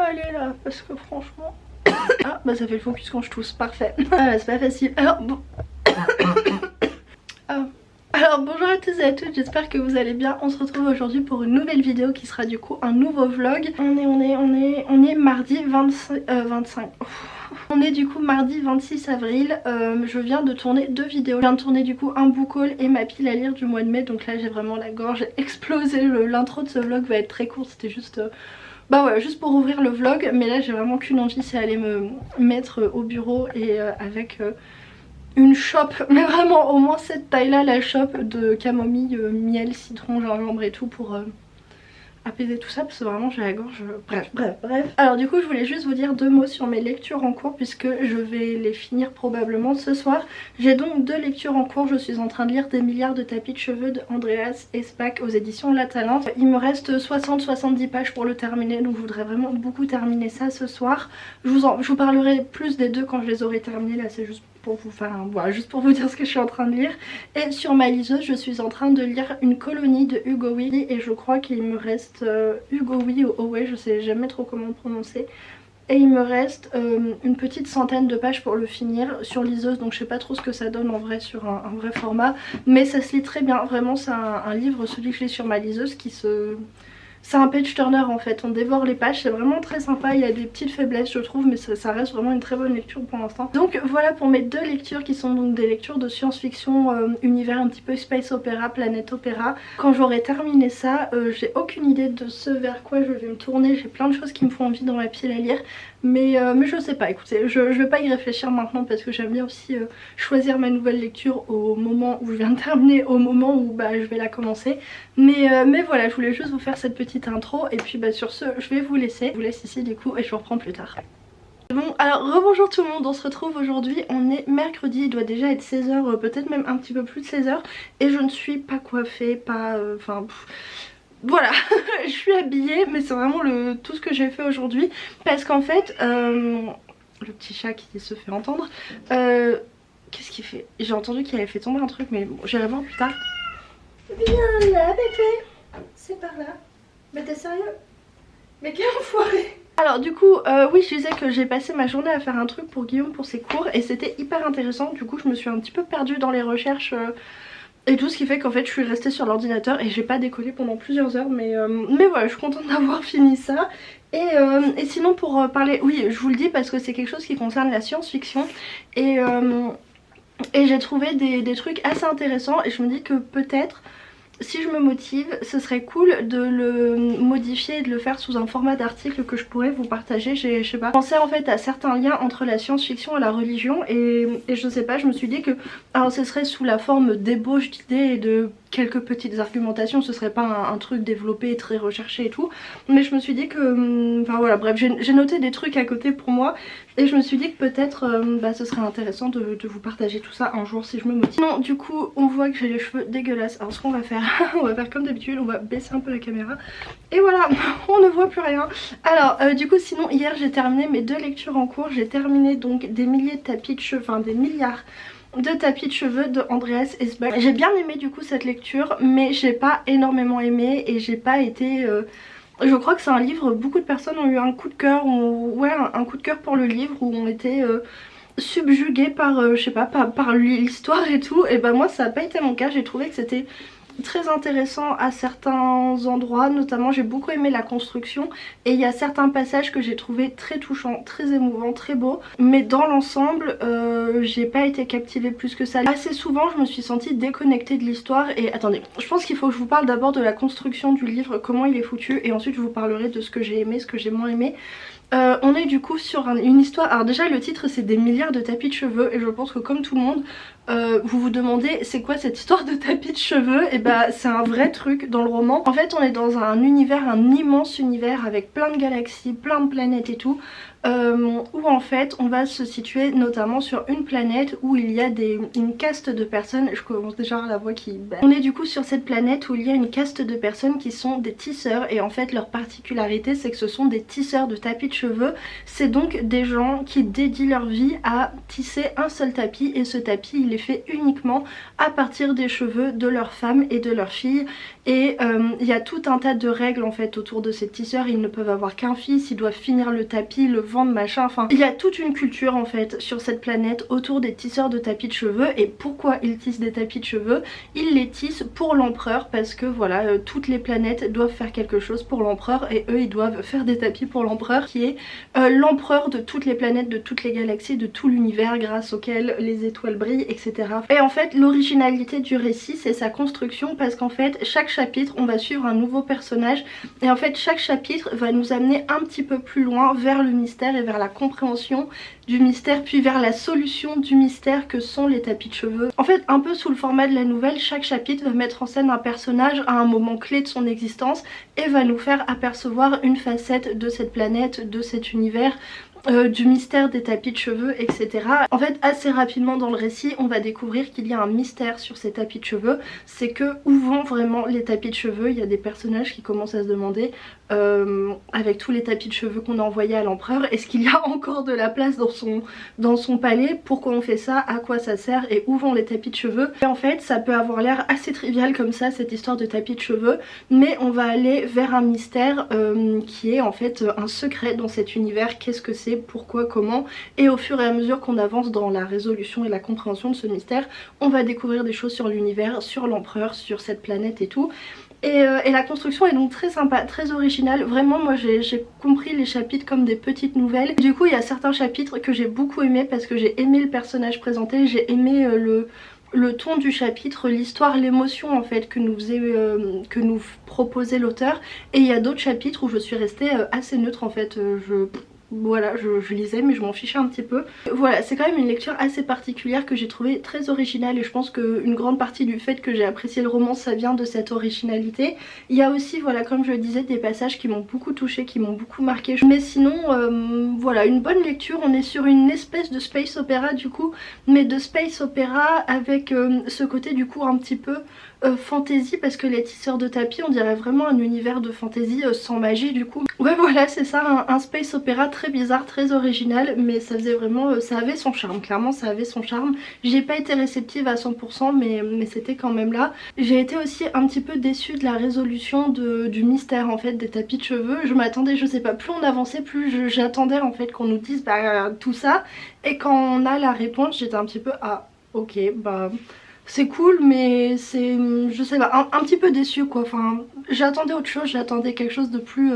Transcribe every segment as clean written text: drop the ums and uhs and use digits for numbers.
aller là parce que franchement... Ah bah ça fait le focus quand je tousse, parfait. Ah, c'est pas facile. Alors bon... Alors bonjour à tous et à toutes, j'espère que vous allez bien. On se retrouve aujourd'hui pour une nouvelle vidéo qui sera du coup un nouveau vlog. On est mardi 25... On est du coup mardi 26 avril, je viens de tourner 2 vidéos. Je viens de tourner du coup un book haul et ma pile à lire du mois de mai. Donc là j'ai vraiment la gorge explosée. L'intro de ce vlog va être très court, c'était juste... Bah ouais, juste pour ouvrir le vlog. Mais là j'ai vraiment qu'une envie, c'est aller me mettre au bureau et avec... une chope, mais vraiment au moins cette taille là, la chope de camomille, miel, citron, gingembre et tout pour apaiser tout ça parce que vraiment j'ai la gorge... Bref. Alors du coup je voulais juste vous dire 2 mots sur mes lectures en cours puisque je vais les finir probablement ce soir. J'ai donc 2 lectures en cours, je suis en train de lire Des milliards de tapis de cheveux de Andreas Espach aux éditions La Talente. Il me reste 60-70 pages pour le terminer, donc je voudrais vraiment beaucoup terminer ça ce soir. Je vous parlerai plus des 2 quand je les aurai terminés, là c'est juste pour vous faire voilà, juste pour vous dire ce que je suis en train de lire. Et sur ma liseuse je suis en train de lire Une colonie de Hugo Weavy et je crois qu'il me reste Hugo Weavy ou Owe, je sais jamais trop comment le prononcer. Et il me reste une petite centaine de pages pour le finir sur liseuse, donc je sais pas trop ce que ça donne en vrai sur un vrai format, mais ça se lit très bien, vraiment c'est un livre, celui que j'ai sur ma liseuse, qui se... C'est un page turner en fait, on dévore les pages, c'est vraiment très sympa, il y a des petites faiblesses je trouve, mais ça reste vraiment une très bonne lecture pour l'instant. Donc voilà pour mes 2 lectures qui sont donc des lectures de science-fiction, univers un petit peu space opéra, planète opéra. Quand j'aurai terminé ça, j'ai aucune idée de ce vers quoi je vais me tourner, j'ai plein de choses qui me font envie dans ma pile à lire. Mais je sais pas, écoutez, je vais pas y réfléchir maintenant parce que j'aime bien aussi choisir ma nouvelle lecture au moment où je viens de terminer, au moment où je vais la commencer. Mais voilà, je voulais juste vous faire cette petite intro et puis sur ce, je vais vous laisser. Je vous laisse ici du coup et je vous reprends plus tard. Bon alors rebonjour tout le monde, on se retrouve aujourd'hui, on est mercredi, il doit déjà être 16h, peut-être même un petit peu plus de 16h et je ne suis pas coiffée, pas... Voilà, je suis habillée mais c'est vraiment tout ce que j'ai fait aujourd'hui parce qu'en fait, le petit chat qui se fait entendre, qu'est-ce qu'il fait? J'ai entendu qu'il avait fait tomber un truc mais bon, j'irai voir plus tard. Viens là bébé, c'est par là. Mais t'es sérieux? Mais quel enfoiré! Alors du coup oui je disais que j'ai passé ma journée à faire un truc pour Guillaume pour ses cours et c'était hyper intéressant. Du coup je me suis un petit peu perdue dans les recherches et tout, ce qui fait qu'en fait je suis restée sur l'ordinateur et j'ai pas décollé pendant plusieurs heures, mais voilà, je suis contente d'avoir fini ça. Et sinon pour parler, oui je vous le dis parce que c'est quelque chose qui concerne la science-fiction et j'ai trouvé des trucs assez intéressants et je me dis que peut-être si je me motive, ce serait cool de le modifier et de le faire sous un format d'article que je pourrais vous partager. Je sais pas, je pensais en fait à certains liens entre la science-fiction et la religion et je sais pas, je me suis dit que alors ce serait sous la forme d'ébauche d'idées et de quelques petites argumentations, ce serait pas un truc développé, très recherché et tout, mais je me suis dit que, enfin voilà, bref, j'ai noté des trucs à côté pour moi et je me suis dit que peut-être ce serait intéressant de vous partager tout ça un jour si je me motive. Non, du coup on voit que j'ai les cheveux dégueulasses, alors ce qu'on va faire, on va faire comme d'habitude, on va baisser un peu la caméra et voilà, on ne voit plus rien. Alors du coup sinon hier j'ai terminé mes 2 lectures en cours, j'ai terminé donc Des milliers de tapis de cheveux, enfin des milliards de tapis de cheveux de Andreas Espach. J'ai bien aimé du coup cette lecture mais j'ai pas énormément aimé et j'ai pas été... Je crois que c'est un livre, beaucoup de personnes ont eu un coup de cœur, ouais un coup de cœur pour le livre où ont été subjuguées par, je sais pas, par l'histoire et tout. Et moi ça n'a pas été mon cas, j'ai trouvé que c'était très intéressant à certains endroits, notamment j'ai beaucoup aimé la construction et il y a certains passages que j'ai trouvé très touchants, très émouvants, très beaux, mais dans l'ensemble j'ai pas été captivée plus que ça. Assez souvent je me suis sentie déconnectée de l'histoire et attendez, je pense qu'il faut que je vous parle d'abord de la construction du livre, comment il est foutu, et ensuite je vous parlerai de ce que j'ai aimé, ce que j'ai moins aimé. On est du coup sur une histoire, alors déjà le titre c'est Des milliards de tapis de cheveux et je pense que comme tout le monde vous vous demandez c'est quoi cette histoire de tapis de cheveux, et c'est un vrai truc dans le roman. En fait on est dans un univers, un immense univers avec plein de galaxies, plein de planètes et tout, où en fait on va se situer notamment sur une planète où il y a une caste de personnes, je commence déjà à avoir la voix qui... On est du coup sur cette planète où il y a une caste de personnes qui sont des tisseurs et en fait leur particularité c'est que ce sont des tisseurs de tapis de cheveux. C'est donc des gens qui dédient leur vie à tisser un seul tapis et ce tapis il est fait uniquement à partir des cheveux de leurs femmes et de leur fille. Et il y a tout un tas de règles en fait autour de ces tisseurs. Ils ne peuvent avoir qu'un fils, ils doivent finir le tapis, le vendre, machin. Enfin, il y a toute une culture en fait sur cette planète autour des tisseurs de tapis de cheveux. Et pourquoi ils tissent des tapis de cheveux? Ils les tissent pour l'empereur parce que voilà, toutes les planètes doivent faire quelque chose pour l'empereur et eux ils doivent faire des tapis pour l'empereur qui est l'empereur de toutes les planètes, de toutes les galaxies, de tout l'univers grâce auquel les étoiles brillent, etc. Et en fait l'originalité du récit c'est sa construction parce qu'en fait chaque chapitre on va suivre un nouveau personnage et en fait chaque chapitre va nous amener un petit peu plus loin vers le mystère et vers la compréhension du mystère puis vers la solution du mystère que sont les tapis de cheveux. En fait un peu sous le format de la nouvelle, chaque chapitre va mettre en scène un personnage à un moment clé de son existence et va nous faire apercevoir une facette de cette planète, de cet univers, du mystère des tapis de cheveux, etc. En fait assez rapidement dans le récit on va découvrir qu'il y a un mystère sur ces tapis de cheveux, c'est que où vont vraiment les tapis de cheveux. Il y a des personnages qui commencent à se demander avec tous les tapis de cheveux qu'on a envoyés à l'empereur, est-ce qu'il y a encore de la place dans son palais, pourquoi on fait ça, à quoi ça sert et où vont les tapis de cheveux. Et en fait ça peut avoir l'air assez trivial comme ça cette histoire de tapis de cheveux, mais on va aller vers un mystère qui est en fait un secret dans cet univers. Qu'est-ce que c'est, pourquoi, comment, et au fur et à mesure qu'on avance dans la résolution et la compréhension de ce mystère on va découvrir des choses sur l'univers, sur l'empereur, sur cette planète et tout. Et la construction est donc très sympa, très originale. Vraiment moi j'ai compris les chapitres comme des petites nouvelles. Du coup il y a certains chapitres que j'ai beaucoup aimé parce que j'ai aimé le personnage présenté, j'ai aimé le ton du chapitre, l'histoire, l'émotion en fait que nous proposait l'auteur. Et il y a d'autres chapitres où je suis restée assez neutre en fait. Voilà, je lisais mais je m'en fichais un petit peu. Voilà, c'est quand même une lecture assez particulière que j'ai trouvé très originale et je pense qu'une grande partie du fait que j'ai apprécié le roman ça vient de cette originalité. Il y a aussi, voilà, comme je le disais, des passages qui m'ont beaucoup touchée, qui m'ont beaucoup marqué. Mais sinon, voilà, une bonne lecture. On est sur une espèce de space opéra du coup, mais de space opéra avec ce côté du coup un petit peu fantasy parce que les tisseurs de tapis on dirait vraiment un univers de fantasy sans magie du coup. Ouais voilà c'est ça, un space opéra très bizarre, très original, mais ça faisait vraiment, ça avait son charme, clairement ça avait son charme. J'ai pas été réceptive à 100% mais c'était quand même là. J'ai été aussi un petit peu déçue de la résolution du mystère en fait des tapis de cheveux. Je m'attendais, je sais pas, plus on avançait plus j'attendais en fait qu'on nous dise bah tout ça, et quand on a la réponse j'étais un petit peu ah ok bah c'est cool mais c'est, je sais pas, un petit peu déçue quoi. Enfin j'attendais autre chose, j'attendais quelque chose de plus...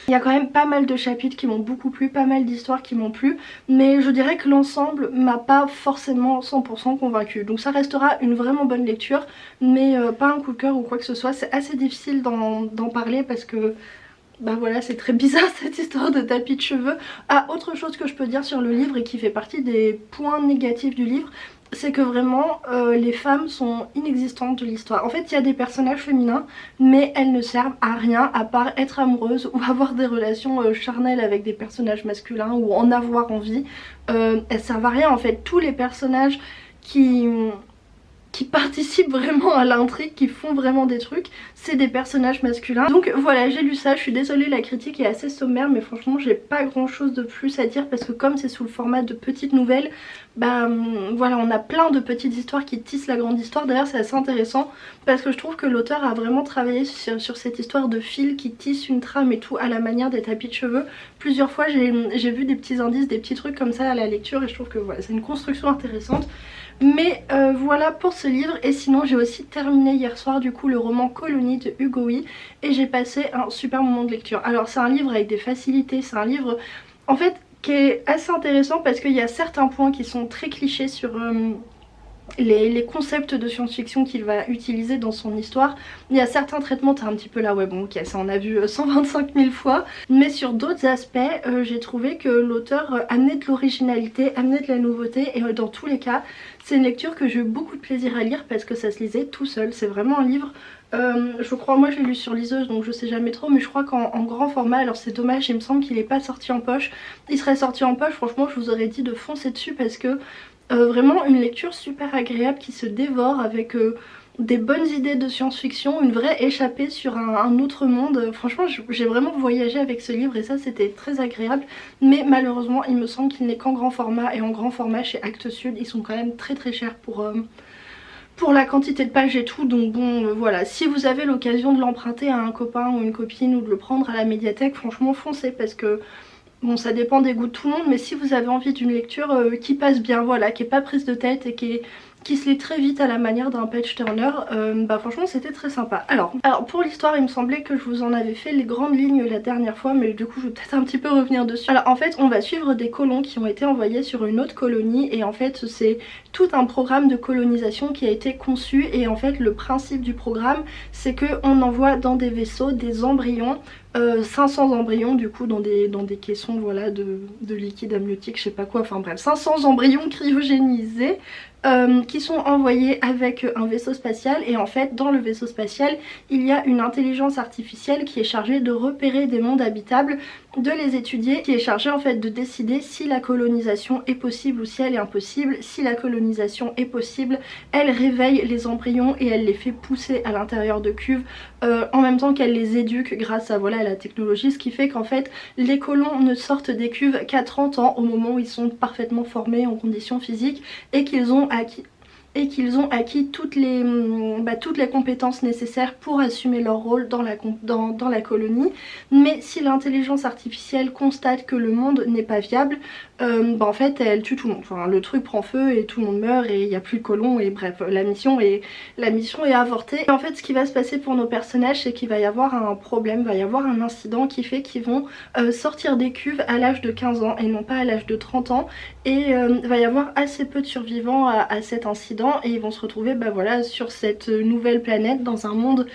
Il y a quand même pas mal de chapitres qui m'ont beaucoup plu, pas mal d'histoires qui m'ont plu, mais je dirais que l'ensemble m'a pas forcément 100% convaincue. Donc ça restera une vraiment bonne lecture, mais pas un coup de cœur ou quoi que ce soit. C'est assez difficile d'en parler parce que... bah voilà, c'est très bizarre cette histoire de tapis de cheveux. Ah, autre chose que je peux dire sur le livre et qui fait partie des points négatifs du livre, c'est que vraiment les femmes sont inexistantes de l'histoire. En fait il y a des personnages féminins mais elles ne servent à rien à part être amoureuses ou avoir des relations charnelles avec des personnages masculins ou en avoir envie. Elles servent à rien en fait. Tous les personnages qui participent vraiment à l'intrigue, qui font vraiment des trucs, c'est des personnages masculins. Donc voilà, j'ai lu ça, je suis désolée, la critique est assez sommaire mais franchement j'ai pas grand chose de plus à dire parce que comme c'est sous le format de petites nouvelles, bah voilà, on a plein de petites histoires qui tissent la grande histoire. D'ailleurs c'est assez intéressant parce que je trouve que l'auteur a vraiment travaillé sur cette histoire de fil qui tisse une trame et tout à la manière des tapis de cheveux. Plusieurs fois j'ai vu des petits indices, des petits trucs comme ça à la lecture et je trouve que voilà, c'est une construction intéressante. Mais voilà pour ce livre. Et sinon j'ai aussi terminé hier soir du coup le roman Colonie de Hugo Hui et j'ai passé un super moment de lecture. Alors c'est un livre avec des facilités, c'est un livre en fait qui est assez intéressant parce qu'il y a certains points qui sont très clichés sur les concepts de science-fiction qu'il va utiliser dans son histoire. Il y a certains traitements, t'es un petit peu là, ouais bon ok, ça on a vu 125 000 fois. Mais sur d'autres aspects, j'ai trouvé que l'auteur amenait de l'originalité, amenait de la nouveauté. Et dans tous les cas, c'est une lecture que j'ai eu beaucoup de plaisir à lire parce que ça se lisait tout seul. C'est vraiment un livre... je crois, moi je l'ai lu sur liseuse donc je sais jamais trop, mais je crois qu'en grand format, alors c'est dommage, il me semble qu'il est pas sorti en poche. Il serait sorti en poche, franchement je vous aurais dit de foncer dessus parce que vraiment une lecture super agréable qui se dévore avec des bonnes idées de science-fiction, une vraie échappée sur un autre monde. Franchement j'ai vraiment voyagé avec ce livre et ça c'était très agréable, mais malheureusement il me semble qu'il n'est qu'en grand format et en grand format chez Actes Sud ils sont quand même très chers pour la quantité de pages et tout, donc bon voilà, si vous avez l'occasion de l'emprunter à un copain ou une copine ou de le prendre à la médiathèque, franchement foncez, parce que bon, ça dépend des goûts de tout le monde, mais si vous avez envie d'une lecture qui passe bien, voilà, qui est pas prise de tête et qui se lit très vite à la manière d'un page turner, bah franchement c'était très sympa. Alors pour l'histoire, il me semblait que je vous en avais fait les grandes lignes la dernière fois, mais du coup je vais peut-être un petit peu revenir dessus. Alors en fait on va suivre des colons qui ont été envoyés sur une autre colonie, et en fait c'est tout un programme de colonisation qui a été conçu, et en fait le principe du programme c'est qu'on envoie dans des vaisseaux des embryons, 500 embryons du coup dans des caissons, voilà, de liquide amniotique, je sais pas quoi, enfin bref, 500 embryons cryogénisés qui sont envoyés avec un vaisseau spatial, et en fait dans le vaisseau spatial il y a une intelligence artificielle qui est chargée de repérer des mondes habitables, de les étudier, qui est chargée en fait de décider si la colonisation est possible ou si elle est impossible. Si la colonisation est possible, elle réveille les embryons et elle les fait pousser à l'intérieur de cuves en même temps qu'elle les éduque grâce à, voilà, la technologie, ce qui fait qu'en fait les colons ne sortent des cuves qu'à 30 ans, au moment où ils sont parfaitement formés en conditions physiques et qu'ils ont acquis toutes les compétences nécessaires pour assumer leur rôle dans la colonie. Mais si l'intelligence artificielle constate que le monde n'est pas viable, en fait elle tue tout le monde. Enfin, le truc prend feu et tout le monde meurt et il n'y a plus de colons, et bref, la mission est avortée. Et en fait ce qui va se passer pour nos personnages, c'est qu'il va y avoir un problème, va y avoir un incident qui fait qu'ils vont sortir des cuves à l'âge de 15 ans et non pas à l'âge de 30 ans, et va y avoir assez peu de survivants à cet incident, et ils vont se retrouver voilà, sur cette nouvelle planète dans un monde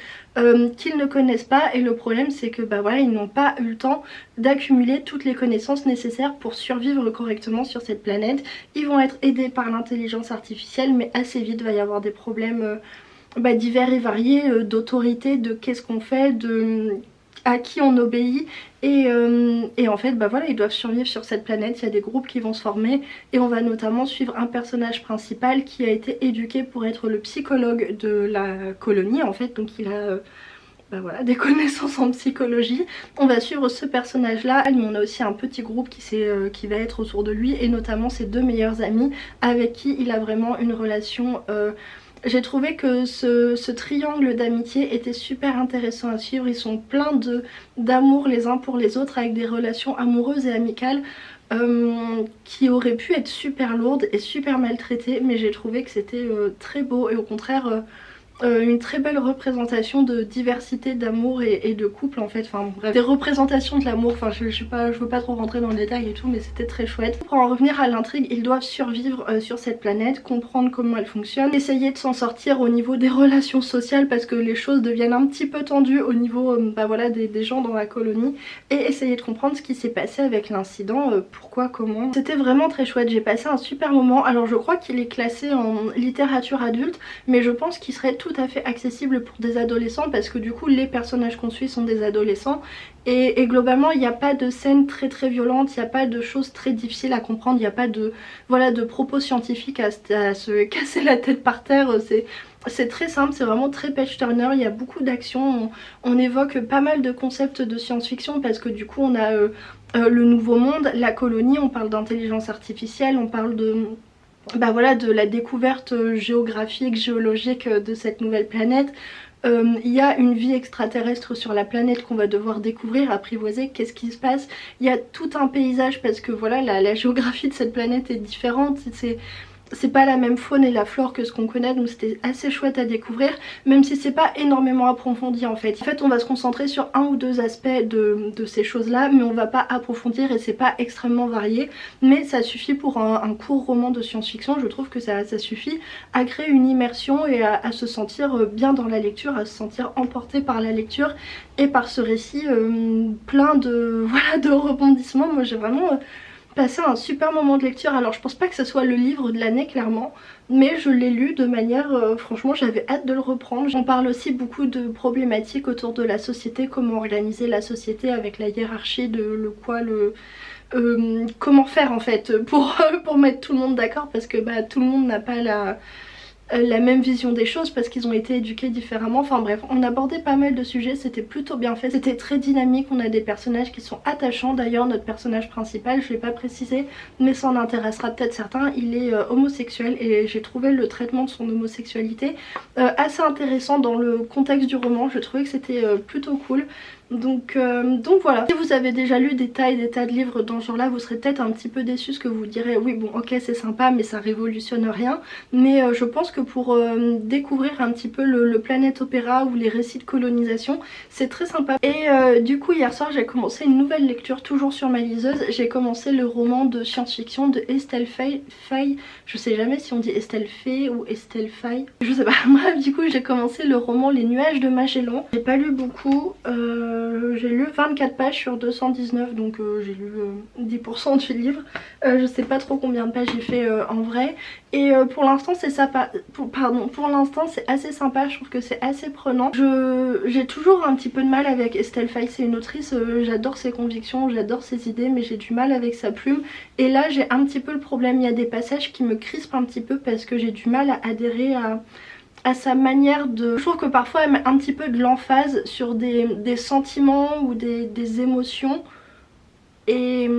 qu'ils ne connaissent pas. Et le problème c'est que voilà, ils n'ont pas eu le temps d'accumuler toutes les connaissances nécessaires pour survivre correctement sur cette planète. Ils vont être aidés par l'intelligence artificielle, mais assez vite va y avoir des problèmes divers et variés, d'autorité, de qu'est-ce qu'on fait, à qui on obéit, et en fait voilà, ils doivent survivre sur cette planète. Il y a des groupes qui vont se former, et on va notamment suivre un personnage principal qui a été éduqué pour être le psychologue de la colonie en fait, donc il a voilà, des connaissances en psychologie. On va suivre ce personnage là, mais on a aussi un petit groupe qui va être autour de lui, et notamment ses deux meilleurs amis avec qui il a vraiment une relation. J'ai trouvé que ce triangle d'amitié était super intéressant à suivre. Ils sont pleins d'amour les uns pour les autres, avec des relations amoureuses et amicales qui auraient pu être super lourdes et super maltraitées, mais j'ai trouvé que c'était très beau, et au contraire une très belle représentation de diversité d'amour et de couple en fait, enfin bref, des représentations de l'amour. Enfin je veux pas trop rentrer dans le détail et tout, mais c'était très chouette. Pour en revenir à l'intrigue, ils doivent survivre sur cette planète, comprendre comment elle fonctionne, essayer de s'en sortir au niveau des relations sociales, parce que les choses deviennent un petit peu tendues au niveau voilà, des gens dans la colonie, et essayer de comprendre ce qui s'est passé avec l'incident, pourquoi, comment. C'était vraiment très chouette, j'ai passé un super moment. Alors je crois qu'il est classé en littérature adulte, mais je pense qu'il serait tout à fait accessible pour des adolescents, parce que du coup les personnages qu'on suit sont des adolescents, et globalement il n'y a pas de scènes très violentes, il n'y a pas de choses très difficiles à comprendre, il n'y a pas de, voilà, de propos scientifiques à se casser la tête par terre. C'est très simple, c'est vraiment très page turner, il y a beaucoup d'action, on évoque pas mal de concepts de science-fiction, parce que du coup on a le nouveau monde, la colonie, on parle d'intelligence artificielle, on parle de voilà, de la découverte géographique, géologique de cette nouvelle planète. Il y a une vie extraterrestre sur la planète qu'on va devoir découvrir, apprivoiser, qu'est-ce qui se passe. Il y a tout un paysage, parce que voilà, la géographie de cette planète est différente, c'est pas la même faune et la flore que ce qu'on connaît, donc c'était assez chouette à découvrir, même si c'est pas énormément approfondi en fait. En fait on va se concentrer sur un ou deux aspects de ces choses là, mais on va pas approfondir, et c'est pas extrêmement varié, mais ça suffit pour un court roman de science-fiction. Je trouve que ça suffit à créer une immersion et à se sentir bien dans la lecture, à se sentir emporté par la lecture et par ce récit plein de, voilà, de rebondissements. Moi j'ai vraiment passé un super moment de lecture. Alors je pense pas que ce soit le livre de l'année clairement, mais je l'ai lu de manière, franchement j'avais hâte de le reprendre. On parle aussi beaucoup de problématiques autour de la société, comment organiser la société avec la hiérarchie de comment faire en fait pour mettre tout le monde d'accord, parce que tout le monde n'a pas la même vision des choses parce qu'ils ont été éduqués différemment. Enfin bref, on abordait pas mal de sujets, c'était plutôt bien fait, c'était très dynamique, on a des personnages qui sont attachants. D'ailleurs notre personnage principal, je l'ai pas précisé mais ça en intéressera peut-être certains, il est homosexuel et j'ai trouvé le traitement de son homosexualité assez intéressant dans le contexte du roman. Je trouvais que c'était plutôt cool. Donc voilà, si vous avez déjà lu des tas et des tas de livres dans ce genre là, vous serez peut-être un petit peu déçus, ce que vous direz oui bon ok c'est sympa mais ça révolutionne rien. Mais je pense que pour découvrir un petit peu le Planète Opéra ou les récits de colonisation, c'est très sympa. Et du coup hier soir j'ai commencé une nouvelle lecture toujours sur ma liseuse. J'ai commencé le roman de science-fiction de Estelle Faye. Je sais jamais si on dit Estelle Faye ou Estelle Faye, je sais pas. Bref, du coup j'ai commencé le roman Les Nuages de Magellan. J'ai pas lu beaucoup, j'ai lu 24 pages sur 219 donc j'ai lu 10% du livre. Je sais pas trop combien de pages j'ai fait en vrai. Et pour l'instant c'est sympa, pour l'instant c'est assez sympa, je trouve que c'est assez prenant. J'ai toujours un petit peu de mal avec Estelle Faye, c'est une autrice, j'adore ses convictions, j'adore ses idées mais j'ai du mal avec sa plume. Et là j'ai un petit peu le problème, il y a des passages qui me crispent un petit peu parce que j'ai du mal à adhérer à sa manière de... Je trouve que parfois elle met un petit peu de l'emphase sur des sentiments ou des émotions et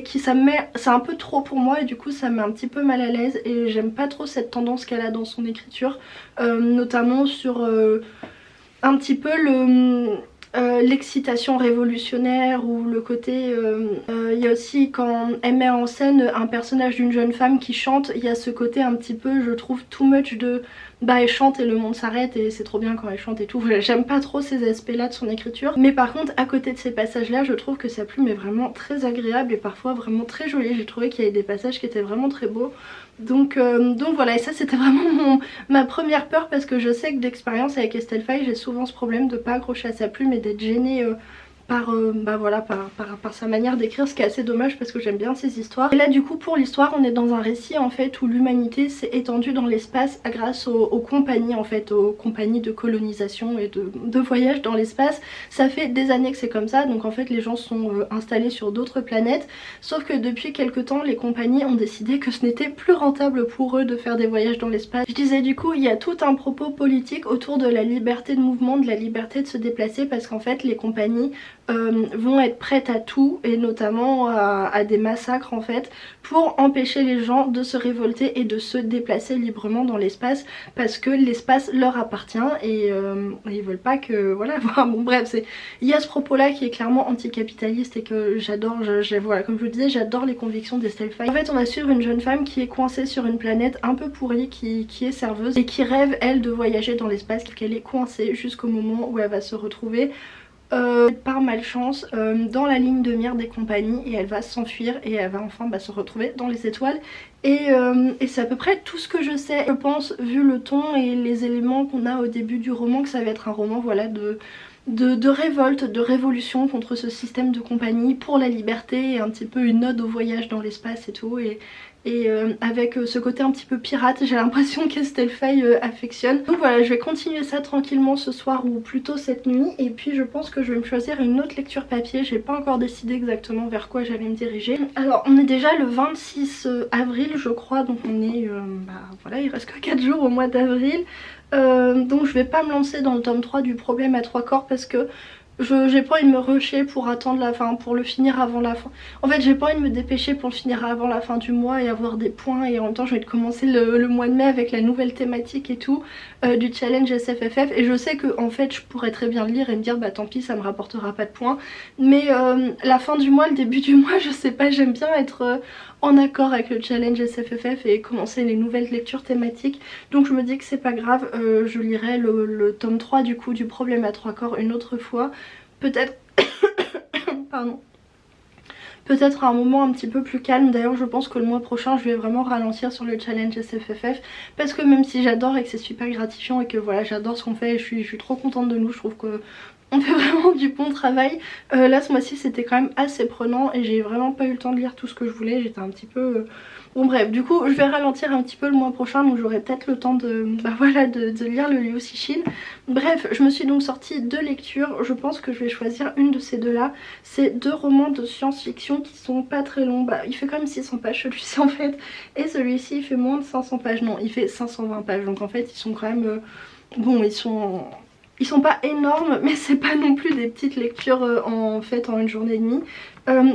qui ça me met... c'est un peu trop pour moi et du coup ça me met un petit peu mal à l'aise et j'aime pas trop cette tendance qu'elle a dans son écriture, notamment sur un petit peu l'excitation révolutionnaire ou le côté il y a aussi quand elle met en scène un personnage d'une jeune femme qui chante, il y a ce côté un petit peu je trouve too much de bah elle chante et le monde s'arrête et c'est trop bien quand elle chante et tout. J'aime pas trop ces aspects là de son écriture, mais par contre à côté de ces passages là je trouve que sa plume est vraiment très agréable et parfois vraiment très jolie. J'ai trouvé qu'il y avait des passages qui étaient vraiment très beaux. Donc voilà, et ça c'était vraiment ma première peur parce que je sais que d'expérience avec Estelle Faye j'ai souvent ce problème de pas accrocher à sa plume et d'être gênée par sa manière d'écrire, ce qui est assez dommage parce que j'aime bien ses histoires. Et là du coup pour l'histoire on est dans un récit en fait où l'humanité s'est étendue dans l'espace grâce aux compagnies en fait, aux compagnies de colonisation et de voyage dans l'espace. Ça fait des années que c'est comme ça, donc en fait les gens sont installés sur d'autres planètes, sauf que depuis quelques temps les compagnies ont décidé que ce n'était plus rentable pour eux de faire des voyages dans l'espace. Je disais du coup il y a tout un propos politique autour de la liberté de mouvement, de la liberté de se déplacer parce qu'en fait les compagnies vont être prêtes à tout et notamment à des massacres en fait pour empêcher les gens de se révolter et de se déplacer librement dans l'espace parce que l'espace leur appartient et ils veulent pas que voilà bon bref il y a ce propos là qui est clairement anticapitaliste et que j'adore. Voilà, comme je vous le disais, j'adore les convictions d'Estelle Faye. En fait on va suivre une jeune femme qui est coincée sur une planète un peu pourrie qui est serveuse et qui rêve elle de voyager dans l'espace, qu'elle est coincée jusqu'au moment où elle va se retrouver par malchance dans la ligne de mire des compagnies et elle va s'enfuir et elle va enfin se retrouver dans les étoiles et c'est à peu près tout ce que je sais. Je pense vu le ton et les éléments qu'on a au début du roman que ça va être un roman voilà de révolte, de révolution contre ce système de compagnie pour la liberté et un petit peu une ode au voyage dans l'espace et tout et avec ce côté un petit peu pirate, j'ai l'impression qu'Estelle Faye affectionne. Donc voilà, je vais continuer ça tranquillement ce soir ou plutôt cette nuit et puis je pense que je vais me choisir une autre lecture papier. J'ai pas encore décidé exactement vers quoi j'allais me diriger. Alors on est déjà le 26 avril je crois, donc on est voilà, il reste que 4 jours au mois d'avril. Donc je vais pas me lancer dans le tome 3 du Problème à 3 corps parce que j'ai pas envie de me rusher pour attendre la fin, pour le finir avant la fin. En fait j'ai pas envie de me dépêcher pour le finir avant la fin du mois et avoir des points et en même temps je vais commencer le mois de mai avec la nouvelle thématique et tout du challenge SFFF et je sais que en fait je pourrais très bien le lire et me dire bah tant pis ça me rapportera pas de points, mais la fin du mois, le début du mois je sais pas, j'aime bien être en accord avec le challenge SFFF et commencer les nouvelles lectures thématiques, donc je me dis que c'est pas grave, je lirai le tome 3 du coup du Problème à 3 corps une autre fois, peut-être pardon, peut-être à un moment un petit peu plus calme. D'ailleurs je pense que le mois prochain je vais vraiment ralentir sur le challenge SFFF parce que même si j'adore et que c'est super gratifiant et que voilà j'adore ce qu'on fait et je suis trop contente de nous, je trouve que On fait vraiment du bon travail. Là ce mois-ci c'était quand même assez prenant et j'ai vraiment pas eu le temps de lire tout ce que je voulais. J'étais un petit peu... Bon bref, du coup je vais ralentir un petit peu le mois prochain, donc j'aurai peut-être le temps de, voilà, de lire le Liu Cixin. Bref, je me suis donc sortie 2 lectures. Je pense que je vais choisir une de ces deux là. C'est 2 romans de science-fiction qui sont pas très longs. Bah il fait quand même 600 pages celui-ci en fait. Et celui-ci il fait moins de 500 pages. Non, il fait 520 pages. Donc en fait ils sont quand même... bon, ils sont pas énormes, mais c'est pas non plus des petites lectures en fait en une journée et demie.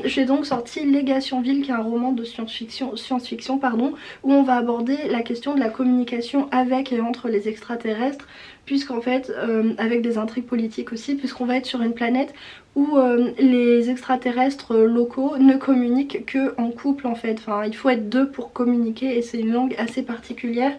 J'ai donc sorti Légationville, qui est un roman de science-fiction pardon, où on va aborder la question de la communication avec et entre les extraterrestres, puisqu'en fait, avec des intrigues politiques aussi, puisqu'on va être sur une planète où les extraterrestres locaux ne communiquent que en couple en fait. Enfin, il faut être 2 pour communiquer et c'est une langue assez particulière.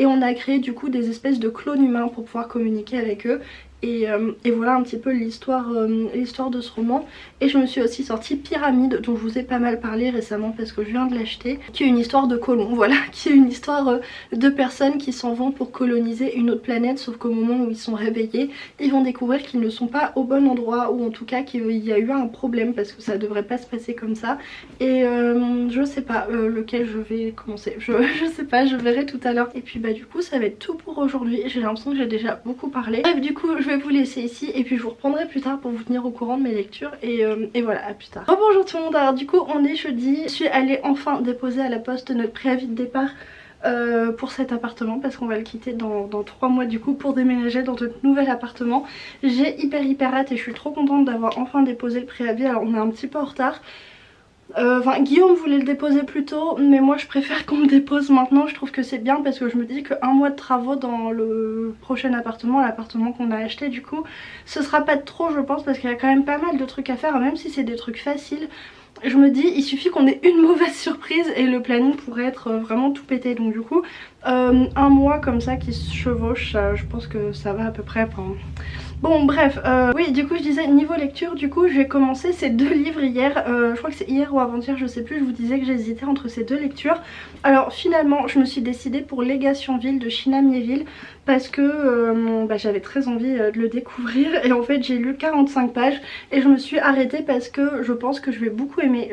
Et on a créé du coup des espèces de clones humains pour pouvoir communiquer avec eux. Et voilà un petit peu l'histoire de ce roman. Et je me suis aussi sortie Pyramide, dont je vous ai pas mal parlé récemment parce que je viens de l'acheter, qui est une histoire de colons, voilà, qui est une histoire de personnes qui s'en vont pour coloniser une autre planète, sauf qu'au moment où ils sont réveillés, ils vont découvrir qu'ils ne sont pas au bon endroit, ou en tout cas qu'il y a eu un problème parce que ça devrait pas se passer comme ça. Et je sais pas lequel je vais commencer, je sais pas, je verrai tout à l'heure. Et puis bah du coup ça va être tout pour aujourd'hui, j'ai l'impression que j'ai déjà beaucoup parlé. Bref, du coup je vais vous laisser ici et puis je vous reprendrai plus tard pour vous tenir au courant de mes lectures et voilà, à plus tard. Bonjour tout le monde, alors du coup on est jeudi, je suis allée enfin déposer à la poste notre préavis de départ pour cet appartement parce qu'on va le quitter dans 3 mois du coup pour déménager dans notre nouvel appartement. J'ai hyper hâte et je suis trop contente d'avoir enfin déposé le préavis. Alors on est un petit peu en retard. Enfin Guillaume voulait le déposer plus tôt, mais moi je préfère qu'on le dépose maintenant. Je trouve que c'est bien parce que je me dis qu'un mois de travaux dans le prochain appartement, l'appartement qu'on a acheté du coup, ce sera pas trop je pense, parce qu'il y a quand même pas mal de trucs à faire, même si c'est des trucs faciles. Je me dis il suffit qu'on ait une mauvaise surprise et le planning pourrait être vraiment tout pété. Donc du coup un mois comme ça qui se chevauche, je pense que ça va à peu près. Enfin, bon bref, oui du coup je disais niveau lecture, du coup j'ai commencé ces 2 livres hier, je crois que c'est hier ou avant-hier, je sais plus, je vous disais que j'hésitais entre ces 2 lectures. Alors finalement je me suis décidée pour Légationville de China Miéville parce que j'avais très envie de le découvrir et en fait j'ai lu 45 pages et je me suis arrêtée parce que je pense que je vais beaucoup aimer.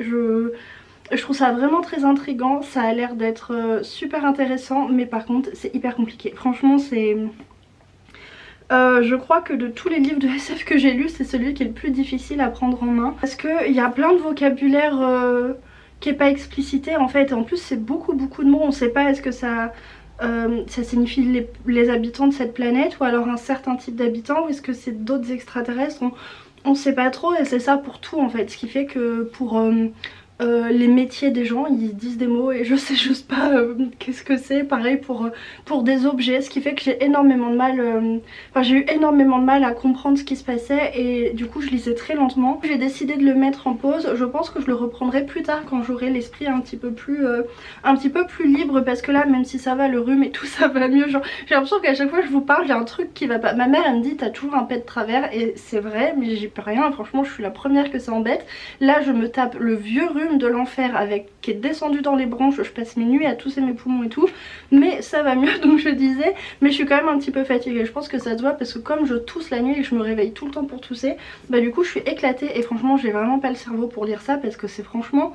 Je trouve ça vraiment très intriguant, ça a l'air d'être super intéressant, mais par contre c'est hyper compliqué. Franchement c'est... je crois que de tous les livres de SF que j'ai lus, c'est celui qui est le plus difficile à prendre en main. Parce qu'il y a plein de vocabulaire qui est pas explicité en fait. Et en plus c'est beaucoup de mots, on sait pas est-ce que ça signifie les habitants de cette planète ou alors un certain type d'habitants, ou est-ce que c'est d'autres extraterrestres, on sait pas trop et c'est ça pour tout en fait. Ce qui fait que pour... les métiers des gens, ils disent des mots et je sais juste pas qu'est-ce que c'est. Pareil pour des objets, ce qui fait que j'ai énormément de mal, j'ai eu énormément de mal à comprendre ce qui se passait et du coup je lisais très lentement. J'ai décidé de le mettre en pause, je pense que je le reprendrai plus tard quand j'aurai l'esprit un petit peu plus libre, parce que là même si ça va, le rhume et tout ça va mieux, genre j'ai l'impression qu'à chaque fois que je vous parle j'ai un truc qui va pas. Ma mère elle me dit t'as toujours un pet de travers et c'est vrai, mais j'y peux rien, franchement je suis la première que ça embête. Là je me tape le vieux rhume de l'enfer qui est descendu dans les bronches, je passe mes nuits à tousser mes poumons et tout, mais ça va mieux donc je disais, mais je suis quand même un petit peu fatiguée, je pense que ça se voit parce que comme je tousse la nuit et que je me réveille tout le temps pour tousser, bah du coup je suis éclatée et franchement j'ai vraiment pas le cerveau pour lire ça parce que c'est franchement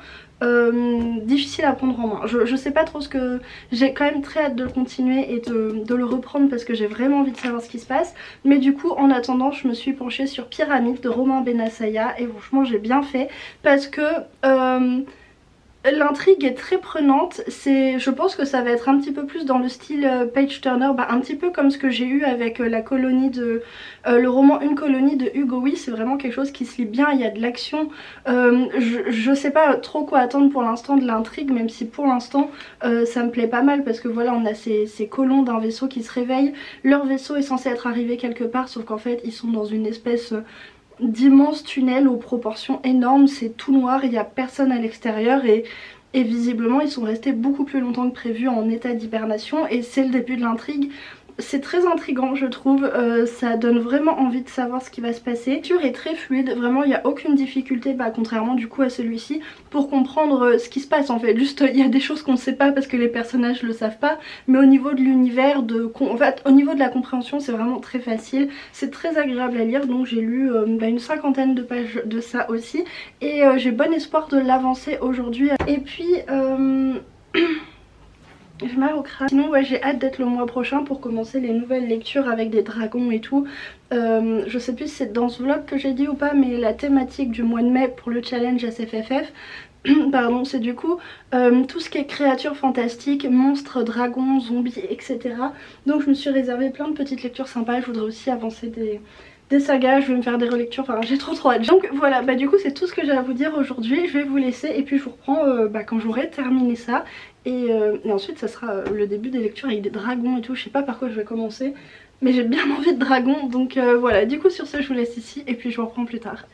difficile à prendre en main. Je sais pas trop ce que... J'ai quand même très hâte de le continuer et de le reprendre parce que j'ai vraiment envie de savoir ce qui se passe, mais du coup en attendant je me suis penchée sur Pyramide de Romain Benassaya et franchement j'ai bien fait parce que l'intrigue est très prenante. Je pense que ça va être un petit peu plus dans le style page turner, un petit peu comme ce que j'ai eu avec la colonie de le roman Une colonie de Hugo Wees. C'est vraiment quelque chose qui se lit bien, il y a de l'action. Je sais pas trop quoi attendre pour l'instant de l'intrigue, même si pour l'instant ça me plaît pas mal parce que voilà, on a ces colons d'un vaisseau qui se réveillent. Leur vaisseau est censé être arrivé quelque part, sauf qu'en fait ils sont dans une espèce d'immenses tunnels aux proportions énormes, c'est tout noir, il n'y a personne à l'extérieur et visiblement ils sont restés beaucoup plus longtemps que prévu en état d'hibernation et c'est le début de l'intrigue. c'est très intriguant je trouve, ça donne vraiment envie de savoir ce qui va se passer. La lecture est très fluide, vraiment il n'y a aucune difficulté, contrairement du coup à celui-ci, pour comprendre ce qui se passe en fait. Juste il y a des choses qu'on ne sait pas parce que les personnages le savent pas, mais au niveau de l'univers, en fait au niveau de la compréhension c'est vraiment très facile, c'est très agréable à lire. Donc j'ai lu une 50aine de pages de ça aussi et j'ai bon espoir de l'avancer aujourd'hui. Et puis j'ai mal au crâne. Sinon ouais, j'ai hâte d'être le mois prochain pour commencer les nouvelles lectures avec des dragons et tout. Je sais plus si c'est dans ce vlog que j'ai dit ou pas, mais la thématique du mois de mai pour le challenge SFFF pardon, c'est du coup tout ce qui est créatures fantastiques, monstres, dragons, zombies, etc. Donc je me suis réservé plein de petites lectures sympas. Je voudrais aussi avancer des sagas, je vais me faire des relectures, enfin j'ai trop hâte. Donc voilà, du coup c'est tout ce que j'ai à vous dire aujourd'hui. Je vais vous laisser et puis je vous reprends quand j'aurai terminé ça. Et ensuite ça sera le début des lectures avec des dragons et tout. Je sais pas par quoi je vais commencer, mais j'ai bien envie de dragons. Donc voilà, du coup sur ce je vous laisse ici et puis je vous reprends plus tard.